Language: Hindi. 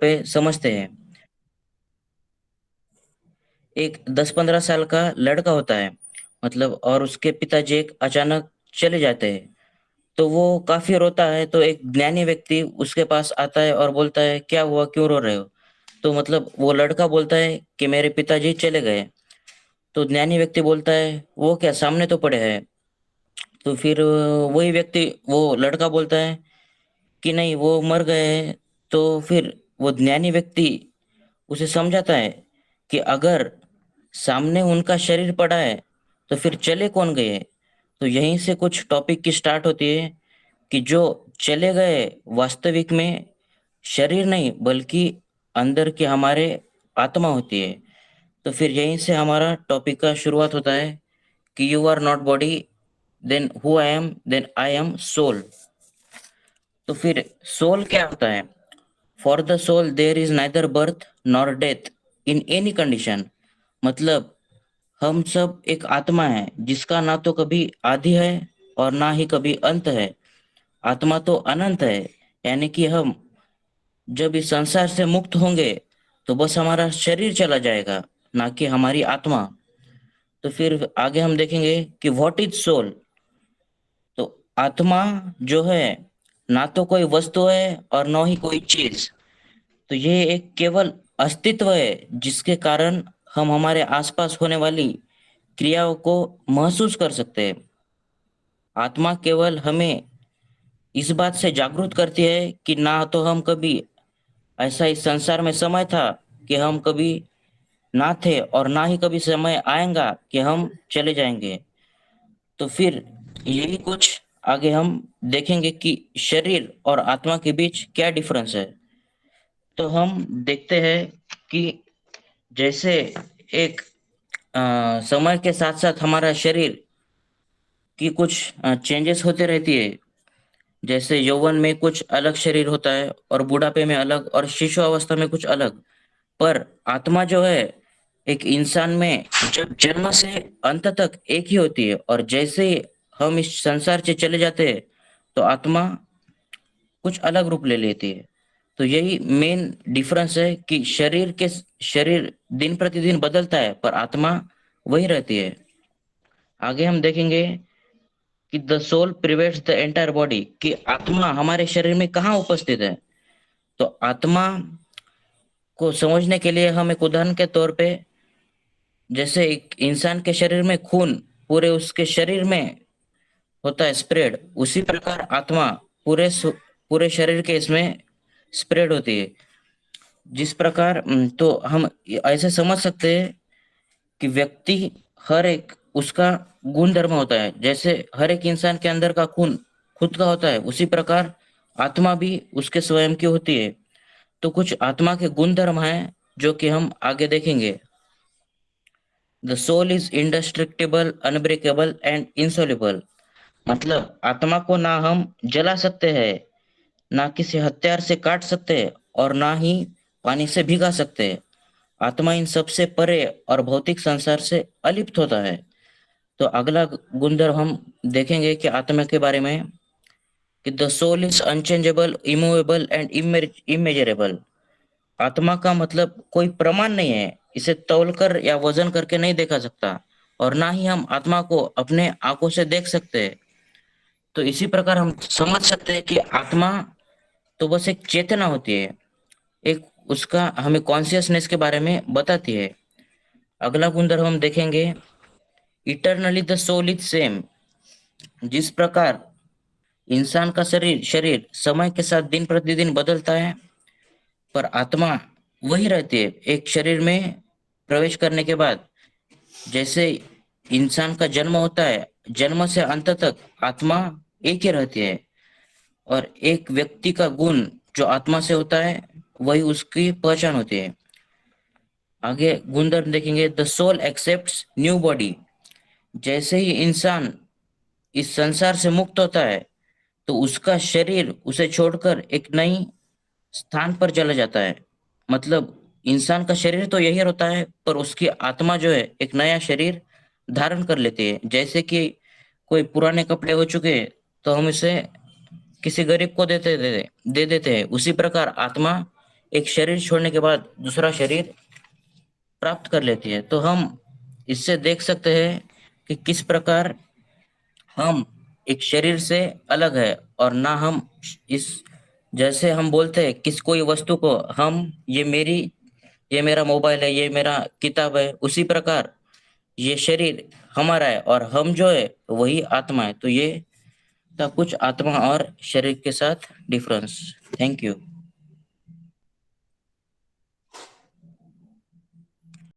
पे समझते हैं। एक 10-15 साल का लड़का होता है, मतलब, और उसके पिताजी एक अचानक चले जाते हैं। तो वो काफी रोता है, तो एक ज्ञानी व्यक्ति उसके पास आता है और बोलता है, क्या हुआ, क्यों रो रहे हो? तो मतलब वो लड़का बोलता है कि मेरे पिताजी चले गए। तो ज्ञानी व्यक्ति बोलता है, वो क्या, सामने तो पड़े हैं। तो फिर वही व्यक्ति, वो लड़का बोलता है कि नहीं, वो मर गए हैं। तो फिर वो ज्ञानी व्यक्ति उसे समझाता है कि अगर सामने उनका शरीर पड़ा है तो फिर चले कौन गए? तो यहीं से कुछ टॉपिक की स्टार्ट होती है कि जो चले गए वास्तविक में शरीर नहीं, बल्कि अंदर की हमारे आत्मा होती है। तो फिर यहीं से हमारा टॉपिक का शुरुआत होता है कि you are not body, then who I am, then I am soul. तो फिर सोल क्या होता है? For the soul there is neither birth nor death in any condition. मतलब हम सब एक आत्मा है जिसका ना तो कभी आदि है और ना ही कभी अंत है। आत्मा तो अनंत है, यानी कि हम जब इस संसार से मुक्त होंगे तो बस हमारा शरीर चला जाएगा, ना कि हमारी आत्मा। तो फिर आगे हम देखेंगे कि व्हाट इज सोल। तो आत्मा जो है, ना तो कोई वस्तु है और ना ही कोई चीज। तो ये एक केवल अस्तित्व है जिसके कारण हम हमारे आसपास होने वाली क्रियाओं को महसूस कर सकते हैं। आत्मा केवल हमें इस बात से जागरूक करती है कि ना तो हम कभी, ऐसा इस संसार में समय था कि हम कभी ना थे, और ना ही कभी समय आएगा कि हम चले जाएंगे। तो फिर यही कुछ आगे हम देखेंगे कि शरीर और आत्मा के बीच क्या डिफरेंस है। तो हम देखते हैं कि जैसे एक समय के साथ साथ हमारा शरीर की कुछ चेंजेस होते रहती है। जैसे यौवन में कुछ अलग शरीर होता है, और बुढ़ापे में अलग, और शिशु अवस्था में कुछ अलग। पर आत्मा जो है, एक इंसान में जब जन्म से अंत तक एक ही होती है, और जैसे ही हम इस संसार से चले जाते हैं तो आत्मा कुछ अलग रूप ले लेती है। तो यही मेन डिफरेंस है कि शरीर दिन प्रतिदिन बदलता है, पर आत्मा वही रहती है। आगे हम देखेंगे कि the soul pervades the entire body, कि आत्मा हमारे शरीर में कहाँ उपस्थित है। तो आत्मा को समझने के लिए हम एक उदाहरण के तौर पे, जैसे एक इंसान के शरीर में खून पूरे उसके शरीर में होता है स्प्रेड, उसी प्रकार आत्मा पूरे शरीर के इसमें स्प्रेड होती है। जिस प्रकार तो हम ऐसे समझ सकते हैं कि व्यक्ति, हर एक उसका गुण धर्म होता है। जैसे हर एक इंसान के अंदर का खून खुद का होता है, उसी प्रकार आत्मा भी उसके स्वयं की होती है। तो कुछ आत्मा के गुण धर्म हैं जो कि हम आगे देखेंगे। The soul is indestructible, unbreakable and insoluble. मतलब आत्मा को ना हम जला सकते हैं, ना किसी हथियार से काट सकते हैं, और ना ही पानी से भिगा सकते हैं। आत्मा इन सबसे परे और भौतिक संसार से अलिप्त होता है। तो अगला गुणधर्म हम देखेंगे कि आत्मा के बारे में, कि the soul is unchangeable, immovable and immeasurable. आत्मा का मतलब कोई प्रमाण नहीं है, इसे तौलकर या वजन करके नहीं देखा सकता, और ना ही हम आत्मा को अपने आंखों से देख सकते हैं। तो इसी प्रकार हम समझ सकते हैं कि आत्मा तो बस एक चेतना होती है, एक उसका हमें कॉन्शियसनेस के बारे में बताती है। अगला गुणधर्म हम देखेंगे, eternally the soul is same. जिस प्रकार इंसान का शरीर शरीर समय के साथ दिन प्रतिदिन बदलता है, पर आत्मा वही रहती है एक शरीर में प्रवेश करने के बाद। जैसे इंसान का जन्म होता है, जन्म से अंत तक आत्मा एक ही रहती है, और एक व्यक्ति का गुण जो आत्मा से होता है वही उसकी पहचान होती है। आगे गुणधर्म देखेंगे, the soul accepts new body. जैसे ही इंसान इस संसार से मुक्त होता है तो उसका शरीर उसे छोड़कर एक नई स्थान पर चला जाता है। मतलब इंसान का शरीर तो यही होता है, पर उसकी आत्मा जो है एक नया शरीर धारण कर लेती है। जैसे कि कोई पुराने कपड़े हो चुके हैं तो हम इसे किसी गरीब को दे देते हैं, उसी प्रकार आत्मा एक शरीर छोड़ने के बाद दूसरा शरीर प्राप्त कर लेती है। तो हम इससे देख सकते हैं कि किस प्रकार हम एक शरीर से अलग है, और ना हम इस, जैसे हम बोलते हैं किस कोई वस्तु को हम ये मेरा मोबाइल है, ये मेरा किताब है, उसी प्रकार ये शरीर हमारा है और हम जो है वही आत्मा है। तो ये था कुछ आत्मा और शरीर के साथ डिफरेंस। Thank you.